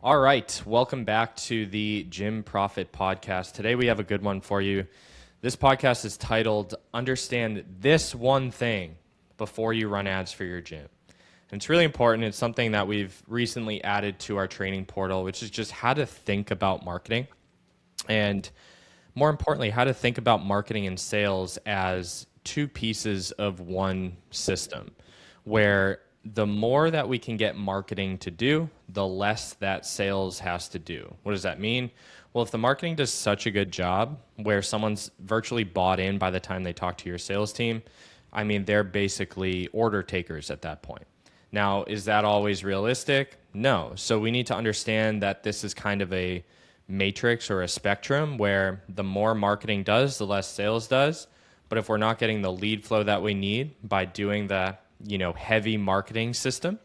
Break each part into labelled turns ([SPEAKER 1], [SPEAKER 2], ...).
[SPEAKER 1] All right, welcome back to the Gym Profit Podcast. Today we have a good one for you. This podcast is titled, Understand This One Thing Before You Run Ads for Your Gym. And it's really important. It's something that we've recently added to our training portal, which is just how to think about marketing. And more importantly, how to think about marketing and sales as two pieces of one system, where the more that we can get marketing to do, the less that sales has to do. What does that mean? Well, if the marketing does such a good job where someone's virtually bought in by the time they talk to your sales team, I mean, they're basically order takers at that point. Now, is that always realistic? No. So we need to understand that this is kind of a matrix or a spectrum where the more marketing does, the less sales does. But if we're not getting the lead flow that we need by doing the heavy marketing system,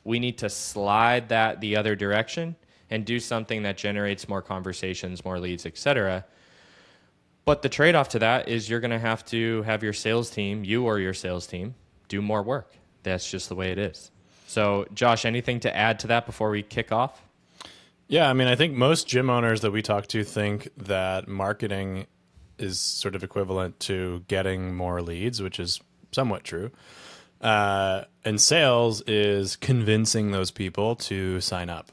[SPEAKER 1] we need to slide that the other direction and do something that generates more conversations, more leads, etc. But the trade-off to that is you're going to have your sales team, you or your sales team, do more work. That's just the way it is. So, Josh, anything to add to that before we kick off?
[SPEAKER 2] Yeah, I mean, I think most gym owners that we talk to think that marketing is sort of equivalent to getting more leads, which is somewhat true. And sales is convincing those people to sign up.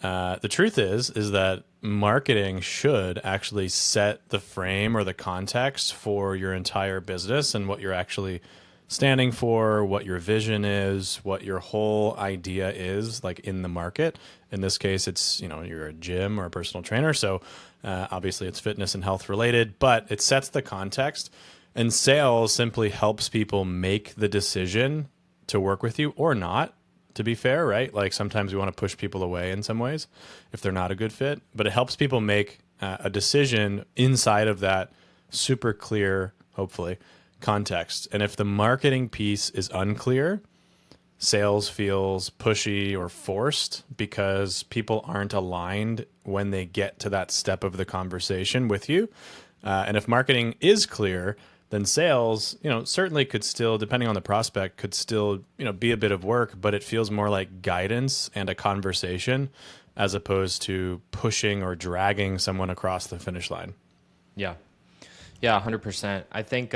[SPEAKER 2] The truth is that marketing should actually set the frame or the context for your entire business and what you're actually standing for, what your vision is, what your whole idea is, like in the market. In this case, it's, you're a gym or a personal trainer. So obviously it's fitness and health related, but it sets the context. And sales simply helps people make the decision to work with you or not, to be fair, right? Like sometimes we want to push people away in some ways if they're not a good fit, but it helps people make a decision inside of that super clear, hopefully, context. And if the marketing piece is unclear, sales feels pushy or forced because people aren't aligned when they get to that step of the conversation with you. And if marketing is clear, then sales, certainly could still, depending on the prospect, could still, be a bit of work, but it feels more like guidance and a conversation as opposed to pushing or dragging someone across the finish line.
[SPEAKER 1] Yeah, 100%. I think,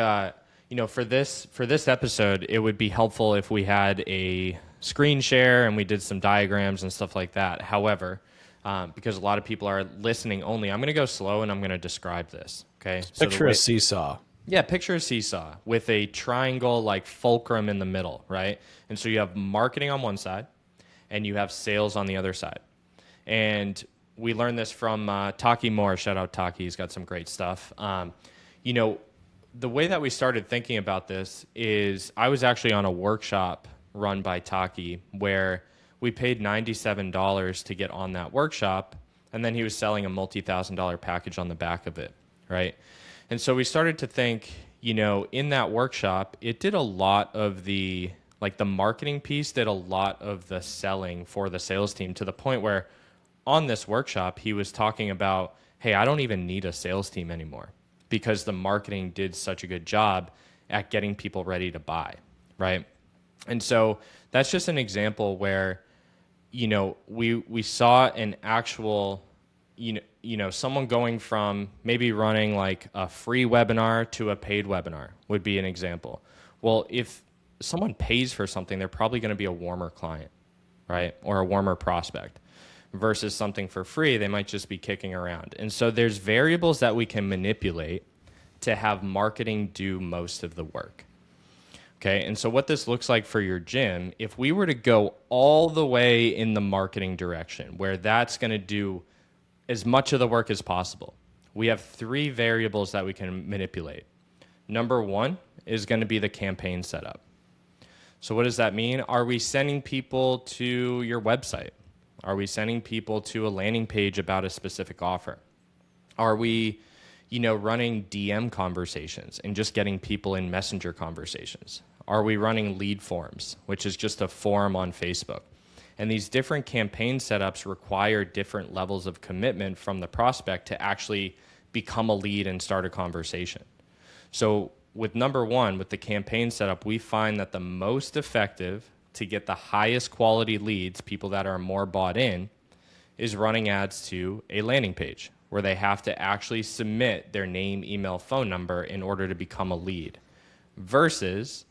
[SPEAKER 1] for this episode, it would be helpful if we had a screen share and we did some diagrams and stuff like that. However, because a lot of people are listening only, I'm going to go slow and I'm going to describe this. Okay.
[SPEAKER 2] Picture a seesaw.
[SPEAKER 1] Yeah, picture a seesaw with a triangle like fulcrum in the middle, right? And so you have marketing on one side and you have sales on the other side. And we learned this from Taki Moore. Shout out Taki. He's got some great stuff. The way that we started thinking about this is I was actually on a workshop run by Taki where we paid $97 to get on that workshop, and then he was selling a multi-$1,000 package on the back of it, right? And so we started to think, in that workshop, it did a lot of the marketing piece did a lot of the selling for the sales team, to the point where on this workshop, he was talking about, hey, I don't even need a sales team anymore because the marketing did such a good job at getting people ready to buy, right? And so that's just an example where, we saw an actual, someone going from maybe running like a free webinar to a paid webinar would be an example. Well, if someone pays for something, they're probably going to be a warmer client, right? Or a warmer prospect versus something for free. They might just be kicking around. And so there's variables that we can manipulate to have marketing do most of the work. Okay, and so what this looks like for your gym, if we were to go all the way in the marketing direction, where that's going to do as much of the work as possible, we have three variables that we can manipulate. Number one is going to be the campaign setup. So what does that mean? Are we sending people to your website? Are we sending people to a landing page about a specific offer? Are we, running DM conversations and just getting people in messenger conversations? Are we running lead forms, which is just a form on Facebook? And these different campaign setups require different levels of commitment from the prospect to actually become a lead and start a conversation. So with number one, with the campaign setup, we find that the most effective to get the highest quality leads, people that are more bought in, is running ads to a landing page where they have to actually submit their name, email, phone number in order to become a lead, versus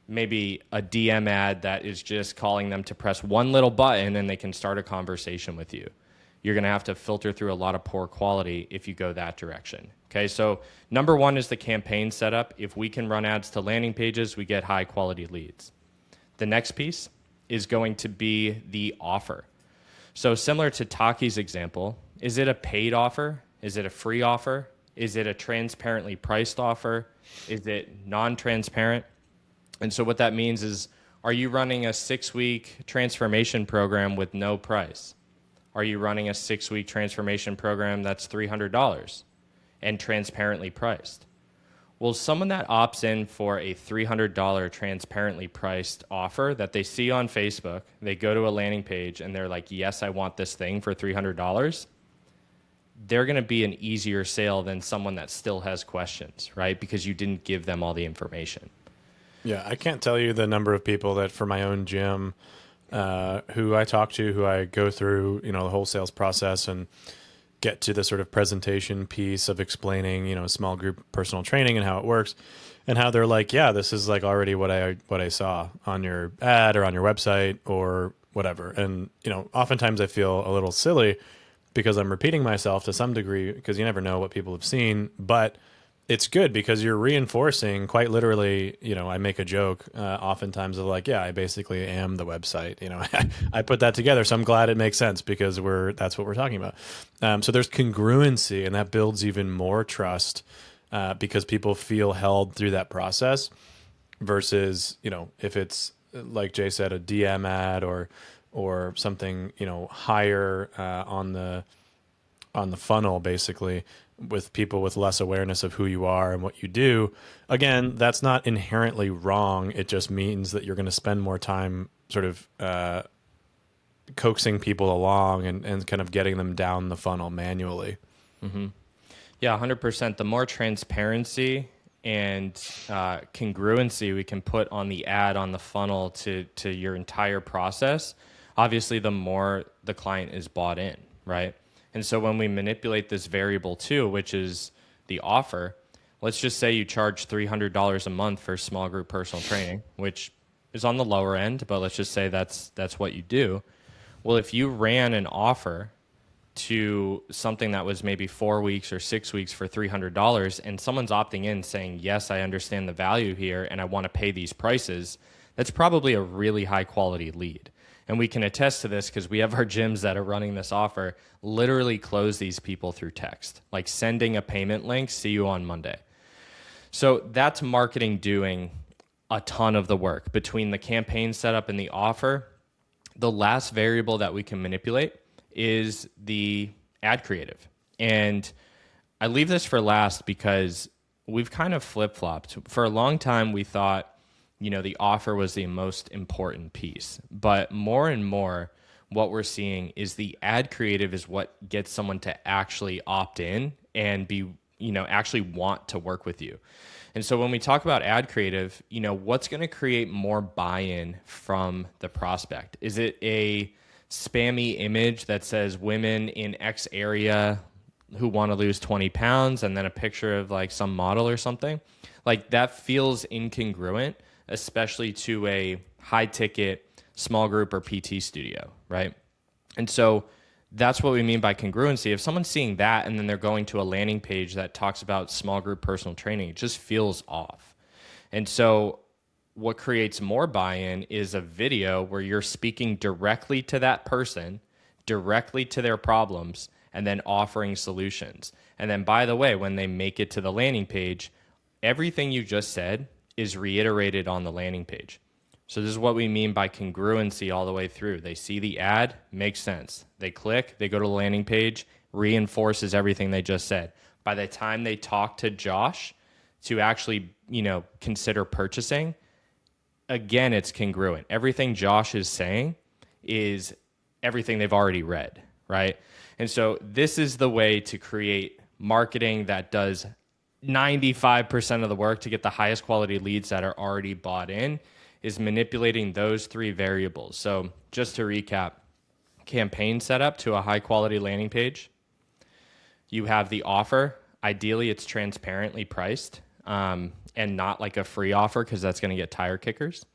[SPEAKER 1] maybe a DM ad that is just calling them to press one little button and they can start a conversation with you. You're going to have to filter through a lot of poor quality if you go that direction. Okay, so number one is the campaign setup. If we can run ads to landing pages, we get high quality leads. The next piece is going to be the offer. So similar to Taki's example, is it a paid offer? Is it a free offer? Is it a transparently priced offer? Is it non-transparent? And so what that means is, are you running a 6-week transformation program with no price? Are you running a 6-week transformation program that's $300 and transparently priced? Well, someone that opts in for a $300 transparently priced offer that they see on Facebook, they go to a landing page and they're like, yes, I want this thing for $300. They're going to be an easier sale than someone that still has questions, right? Because you didn't give them all the information.
[SPEAKER 2] Yeah, I can't tell you the number of people that for my own gym who I talk to, who I go through, the whole sales process and get to the sort of presentation piece of explaining, small group personal training and how it works, and how they're like, yeah, this is like already what I saw on your ad or on your website or whatever. And, oftentimes I feel a little silly because I'm repeating myself to some degree because you never know what people have seen, but it's good because you're reinforcing quite literally, I make a joke oftentimes of like, yeah, I basically am the website, I put that together. So I'm glad it makes sense because that's what we're talking about. So there's congruency, and that builds even more trust because people feel held through that process versus, if it's like Jay said, a DM ad or something, higher on the funnel, basically, with people with less awareness of who you are and what you do. Again, that's not inherently wrong. It just means that you're going to spend more time sort of coaxing people along and kind of getting them down the funnel manually.
[SPEAKER 1] Mm-hmm. Yeah, 100%. The more transparency and congruency we can put on the ad, on the funnel to your entire process, obviously the more the client is bought in, right? And so when we manipulate this variable too, which is the offer, let's just say you charge $300 a month for small group personal training, which is on the lower end, but let's just say that's what you do. Well, if you ran an offer to something that was maybe 4 weeks or 6 weeks for $300 and someone's opting in saying, yes, I understand the value here and I want to pay these prices, that's probably a really high quality lead. And we can attest to this because we have our gyms that are running this offer literally close these people through text, like sending a payment link, see you on Monday. So that's marketing doing a ton of the work between the campaign setup and the offer. The last variable that we can manipulate is the ad creative. And I leave this for last because we've kind of flip-flopped. For a long time, we thought, the offer was the most important piece. But more and more, what we're seeing is the ad creative is what gets someone to actually opt in and be, actually want to work with you. And so when we talk about ad creative, what's going to create more buy-in from the prospect? Is it a spammy image that says women in X area who want to lose 20 pounds and then a picture of like some model or something? Like that feels incongruent, especially to a high ticket small group or PT studio, right? And so that's what we mean by congruency. If someone's seeing that and then they're going to a landing page that talks about small group personal training, it just feels off. And so what creates more buy-in is a video where you're speaking directly to that person, directly to their problems, and then offering solutions. And then, by the way, when they make it to the landing page, everything you just said is reiterated on the landing page. So this is what we mean by congruency all the way through. They see the ad, makes sense. They click, they go to the landing page, reinforces everything they just said. By the time they talk to Josh to actually, consider purchasing, again, it's congruent. Everything Josh is saying is everything they've already read, right? And so this is the way to create marketing that does 95% of the work to get the highest quality leads that are already bought in, is manipulating those three variables. So just to recap, campaign setup to a high quality landing page. You have the offer. Ideally, it's transparently priced, and not like a free offer, because that's going to get tire kickers.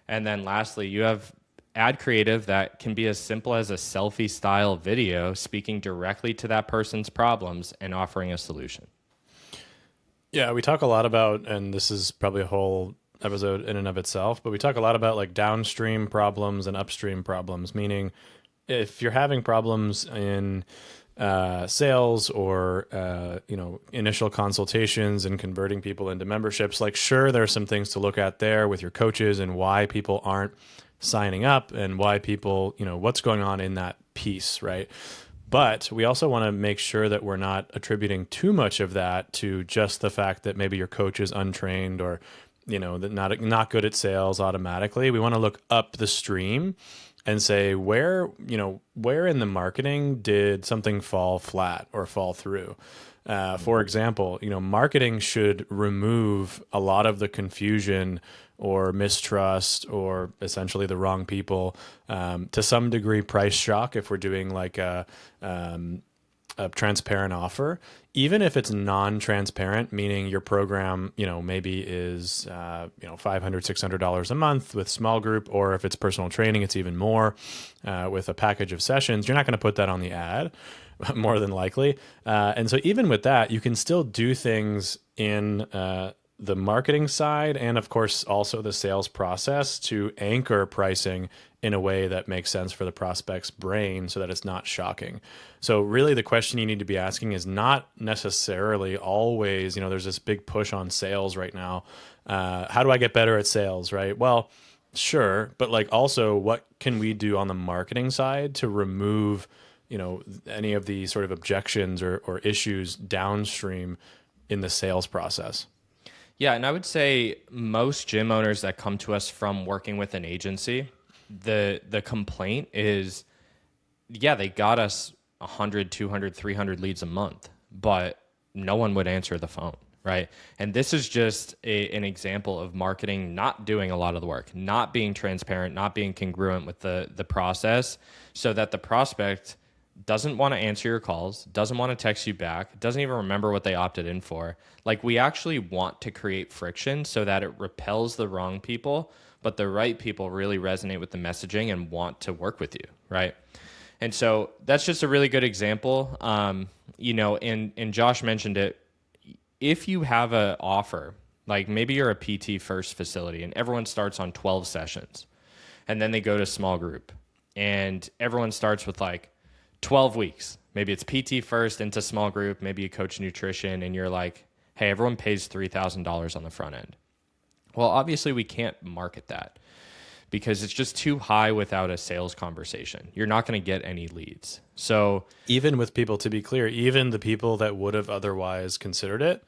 [SPEAKER 1] And then lastly, you have ad creative that can be as simple as a selfie style video speaking directly to that person's problems and offering a solution.
[SPEAKER 2] Yeah, we talk a lot about, and this is probably a whole episode in and of itself, but we talk a lot about like downstream problems and upstream problems, meaning if you're having problems in sales or initial consultations and converting people into memberships, like sure, there's some things to look at there with your coaches and why people aren't signing up and why people, what's going on in that piece, right? But we also want to make sure that we're not attributing too much of that to just the fact that maybe your coach is untrained or, that not good at sales automatically. We want to look up the stream and say where in the marketing did something fall flat or fall through. For example, marketing should remove a lot of the confusion or mistrust or essentially the wrong people, to some degree price shock if we're doing like a transparent offer, even if it's non-transparent, meaning your program, maybe is, $500, $600 a month with small group, or if it's personal training, it's even more, with a package of sessions. You're not going to put that on the ad more than likely. And so even with that, you can still do things in, the marketing side and of course also the sales process to anchor pricing in a way that makes sense for the prospect's brain so that it's not shocking. So really the question you need to be asking is not necessarily always, there's this big push on sales right now. How do I get better at sales, right? Well, sure, but like also what can we do on the marketing side to remove, any of the sort of objections or issues downstream in the sales process?
[SPEAKER 1] Yeah, and I would say most gym owners that come to us from working with an agency, the complaint is, yeah, they got us 100, 200, 300 leads a month, but no one would answer the phone, right? And this is just an example of marketing not doing a lot of the work, not being transparent, not being congruent with the process, so that the prospect doesn't want to answer your calls, doesn't want to text you back, doesn't even remember what they opted in for. Like, we actually want to create friction so that it repels the wrong people, but the right people really resonate with the messaging and want to work with you, right? And so that's just a really good example. And Josh mentioned it. If you have an offer, like maybe you're a PT first facility and everyone starts on 12 sessions, and then they go to small group and everyone starts with like 12 weeks. Maybe it's PT first into small group, maybe you coach nutrition, and you're like, hey, everyone pays $3,000 on the front end. Well, obviously we can't market that because it's just too high without a sales conversation. You're not going to get any leads. So
[SPEAKER 2] even with people, to be clear, even the people that would have otherwise considered it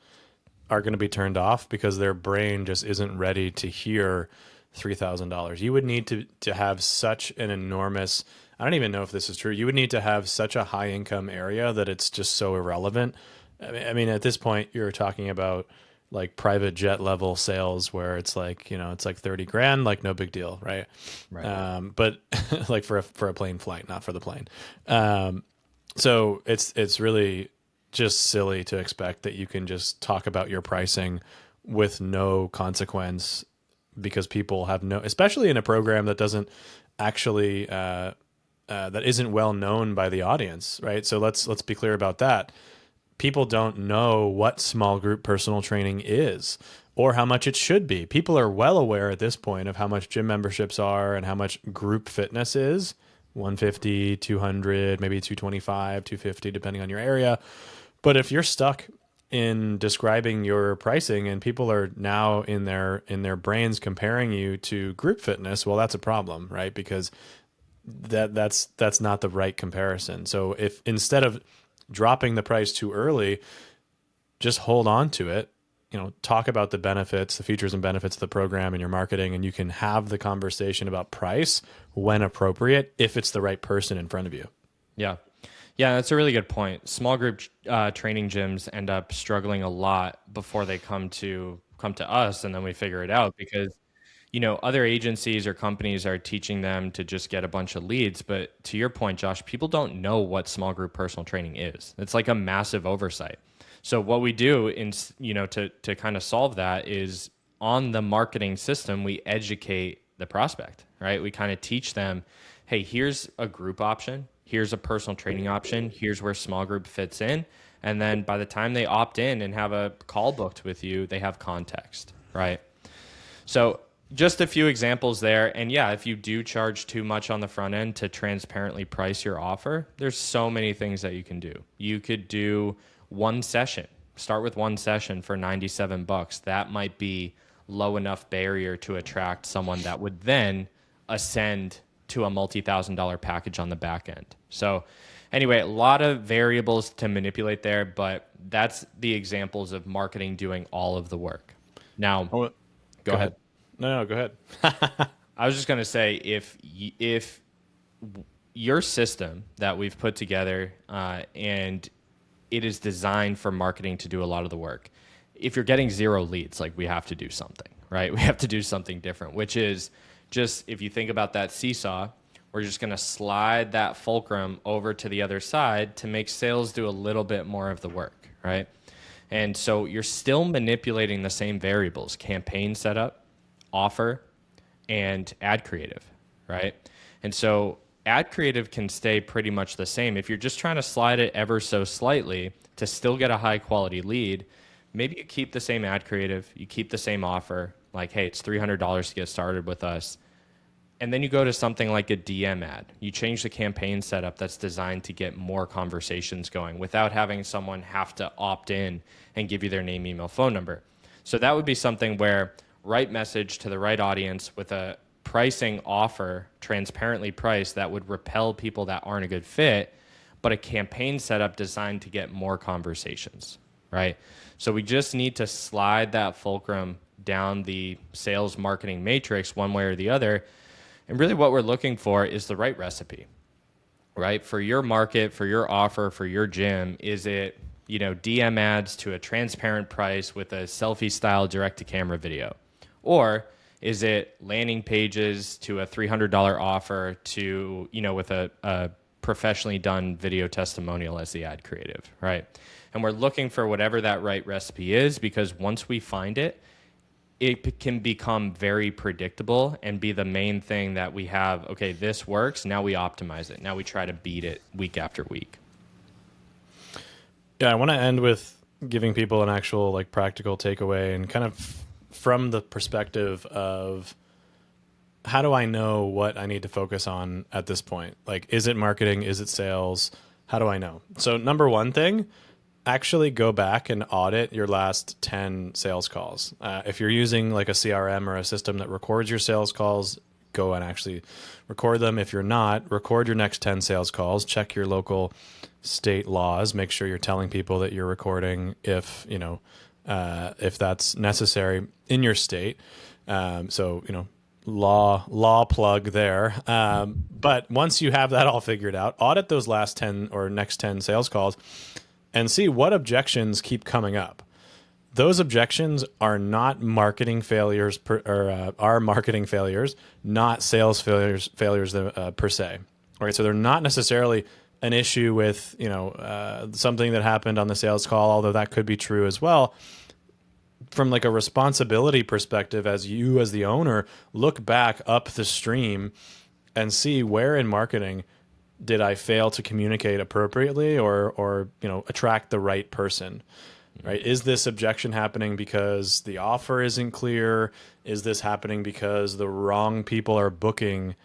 [SPEAKER 2] are going to be turned off because their brain just isn't ready to hear $3,000. You would need to have such an enormous, I don't even know if this is true. You would need to have such a high income area that it's just so irrelevant. I mean, at this point, you're talking about like private jet level sales where it's like, it's like 30 grand, like no big deal. Right.
[SPEAKER 1] Right.
[SPEAKER 2] But like for a plane flight, not for the plane. So it's really just silly to expect that you can just talk about your pricing with no consequence because people have no, especially in a program that doesn't actually, that isn't well known by the audience. Right. So let's be clear about that. People don't know what small group personal training is or how much it should be. People are well aware at this point of how much gym memberships are and how much group fitness is, 150, 200, maybe 225, 250, depending on your area. But if you're stuck in describing your pricing and people are now in their brains comparing you to group fitness, well, that's a problem, right? Because that's not the right comparison. So if instead of dropping the price too early, just hold on to it, talk about the benefits, the features and benefits of the program in your marketing, and you can have the conversation about price when appropriate, if it's the right person in front of you.
[SPEAKER 1] Yeah. Yeah, that's a really good point. Small group training gyms end up struggling a lot before they come to us, and then we figure it out because other agencies or companies are teaching them to just get a bunch of leads. But to your point, Josh, people don't know what small group personal training is. It's like a massive oversight. So what we do to kind of solve that is on the marketing system, we educate the prospect, right? We kind of teach them, hey, here's a group option. Here's a personal training option. Here's where small group fits in. And then by the time they opt in and have a call booked with you, they have context, right? So just a few examples there. And yeah, if you do charge too much on the front end to transparently price your offer, there's so many things that you can do. You could do one session, start with one session for $97. That might be low enough barrier to attract someone that would then ascend to a multi-$1,000 package on the back end. So anyway, a lot of variables to manipulate there, but that's the examples of marketing doing all of the work. Now, go ahead.
[SPEAKER 2] No, go ahead.
[SPEAKER 1] I was just going to say, if your system that we've put together and it is designed for marketing to do a lot of the work, if you're getting 0 leads, like, we have to do something, right? We have to do something different, which is just, if you think about that seesaw, we're just going to slide that fulcrum over to the other side to make sales do a little bit more of the work, right? And so you're still manipulating the same variables: campaign setup, offer, and ad creative, right? And so ad creative can stay pretty much the same. If you're just trying to slide it ever so slightly to still get a high quality lead, maybe you keep the same ad creative, you keep the same offer, like, hey, it's $300 to get started with us. And then you go to something like a DM ad. You change the campaign setup that's designed to get more conversations going without having someone have to opt in and give you their name, email, phone number. So that would be something where right message to the right audience with a pricing offer, transparently priced, that would repel people that aren't a good fit, but a campaign setup designed to get more conversations, right? So we just need to slide that fulcrum down the sales marketing matrix one way or the other. And really what we're looking for is the right recipe, right? For your market, for your offer, for your gym. Is it, DM ads to a transparent price with a selfie style direct to camera video? Or is it landing pages to a $300 offer to, with a professionally done video testimonial as the ad creative, right? And we're looking for whatever that right recipe is, because once we find it, it can become very predictable and be the main thing that we have. Okay, this works. Now we optimize it. Now we try to beat it week after week.
[SPEAKER 2] Yeah, I want to end with giving people an actual, like, practical takeaway, and kind of from the perspective of, how do I know what I need to focus on at this point? Like, is it marketing? Is it sales? How do I know? So number one thing, actually go back and audit your last 10 sales calls. If you're using like a CRM or a system that records your sales calls, go and actually record them. If you're not, record your next 10 sales calls, check your local state laws, make sure you're telling people that you're recording if that's necessary in your state. Law plug there. But once you have that all figured out, audit those last 10 or next 10 sales calls and see what objections keep coming up. Those objections are not marketing failures are marketing failures, not sales failures per se. All right, so they're not necessarily an issue with something that happened on the sales call, although that could be true as well. From like a responsibility perspective, as the owner, look back up the stream and see where in marketing did I fail to communicate appropriately or attract the right person, right? Is this objection happening because the offer isn't clear? Is this happening because the wrong people are booking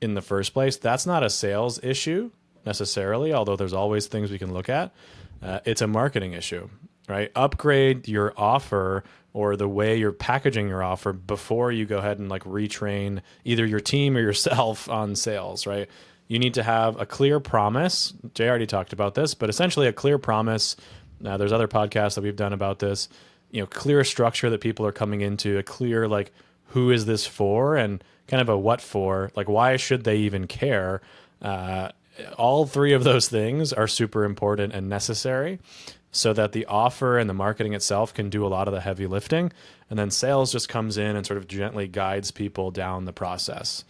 [SPEAKER 2] in the first place? That's not a sales issue necessarily, although there's always things we can look at. It's a marketing issue, right? Upgrade your offer or the way you're packaging your offer before you go ahead and like retrain either your team or yourself on sales, right? You need to have a clear promise. Jay already talked about this, but essentially a clear promise. There's other podcasts that we've done about this. Clear structure that people are coming into, a clear like who is this for, and kind of a what for. Like, why should they even care? All three of those things are super important and necessary. so that the offer and the marketing itself can do a lot of the heavy lifting. And then sales just comes in and sort of gently guides people down the process.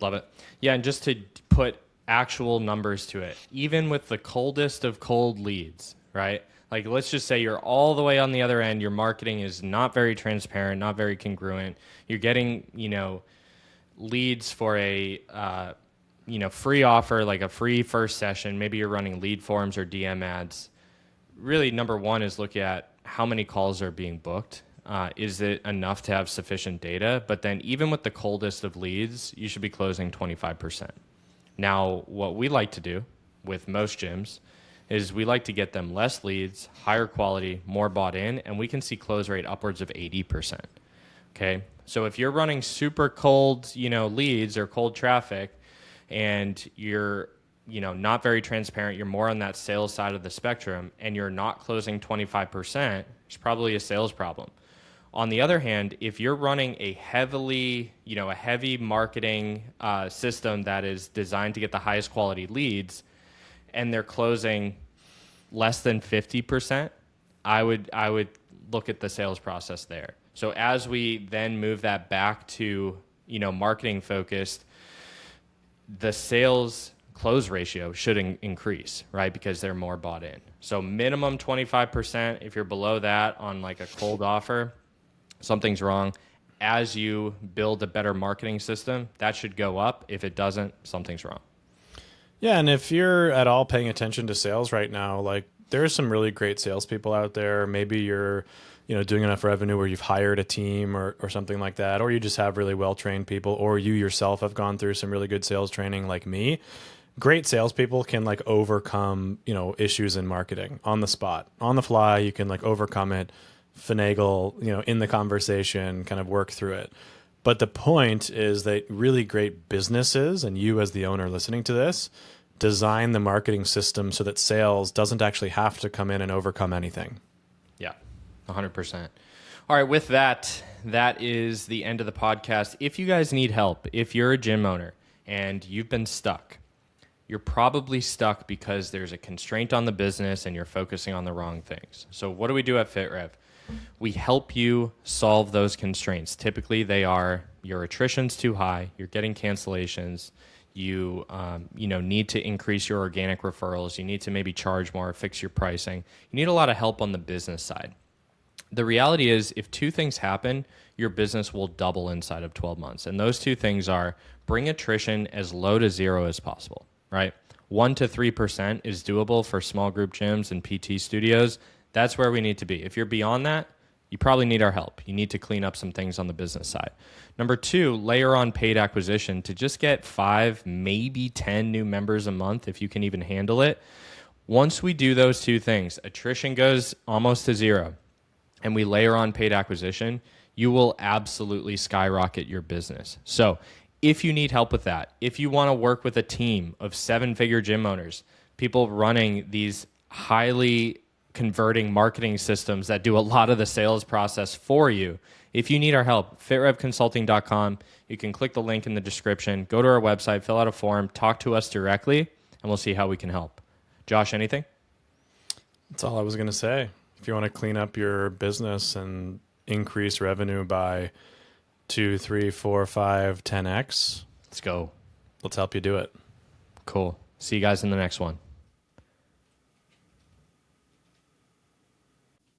[SPEAKER 1] Love it. Yeah, and just to put actual numbers to it, even with the coldest of cold leads, right? Like, let's just say you're all the way on the other end. Your marketing is not very transparent, not very congruent. You're getting, leads for a, free offer, like a free first session. Maybe you're running lead forms or DM ads. Really, number one is look at how many calls are being booked. Is it enough to have sufficient data? But then even with the coldest of leads, you should be closing 25%. Now, what we like to do with most gyms is we like to get them less leads, higher quality, more bought in, and we can see close rate upwards of 80%. Okay? So if you're running super cold, leads or cold traffic, and you're, not very transparent, you're more on that sales side of the spectrum, and you're not closing 25%, it's probably a sales problem. On the other hand, if you're running a heavy marketing system that is designed to get the highest quality leads, and they're closing less than 50%, I would look at the sales process there. So as we then move that back to, marketing focused, the sales close ratio should increase, right? Because they're more bought in. So minimum 25%. If you're below that on like a cold offer, something's wrong. As you build a better marketing system, that should go up. If it doesn't, something's wrong.
[SPEAKER 2] Yeah, and if you're at all paying attention to sales right now, like there's some really great salespeople out there. Maybe you're, doing enough revenue where you've hired a team or something like that, or you just have really well-trained people, or you yourself have gone through some really good sales training like me. Great salespeople can like overcome, issues in marketing on the spot, on the fly. You can like overcome it, finagle, in the conversation, kind of work through it. But the point is that really great businesses, and you as the owner listening to this, design the marketing system so that sales doesn't actually have to come in and overcome anything.
[SPEAKER 1] Yeah, 100%. All right, with that is the end of the podcast. If you guys need help, if you're a gym owner and you've been stuck, you're probably stuck because there's a constraint on the business and you're focusing on the wrong things. So what do we do at FitRev? We help you solve those constraints. Typically, they are your attrition's too high, you're getting cancellations, you need to increase your organic referrals, you need to maybe charge more, fix your pricing. You need a lot of help on the business side. The reality is, if two things happen, your business will double inside of 12 months. And those two things are bring attrition as low to zero as possible, right? 1 to 3% is doable for small group gyms and PT studios. That's where we need to be. If you're beyond that, you probably need our help. You need to clean up some things on the business side. Number 2, layer on paid acquisition to just get 5, maybe 10 new members a month if you can even handle it. Once we do those two things, attrition goes almost to zero, and we layer on paid acquisition, you will absolutely skyrocket your business. So if you need help with that, if you want to work with a team of 7-figure gym owners, people running these highly converting marketing systems that do a lot of the sales process for you, if you need our help, fitrevconsulting.com. You can click the link in the description, go to our website, fill out a form, talk to us directly, and we'll see how we can help. Josh, anything?
[SPEAKER 2] That's all I was going to say. If you want to clean up your business and increase revenue by 2, 3, 4, 5, 10x,
[SPEAKER 1] Let's go.
[SPEAKER 2] let's help you do it.
[SPEAKER 1] Cool. See you guys in the next one.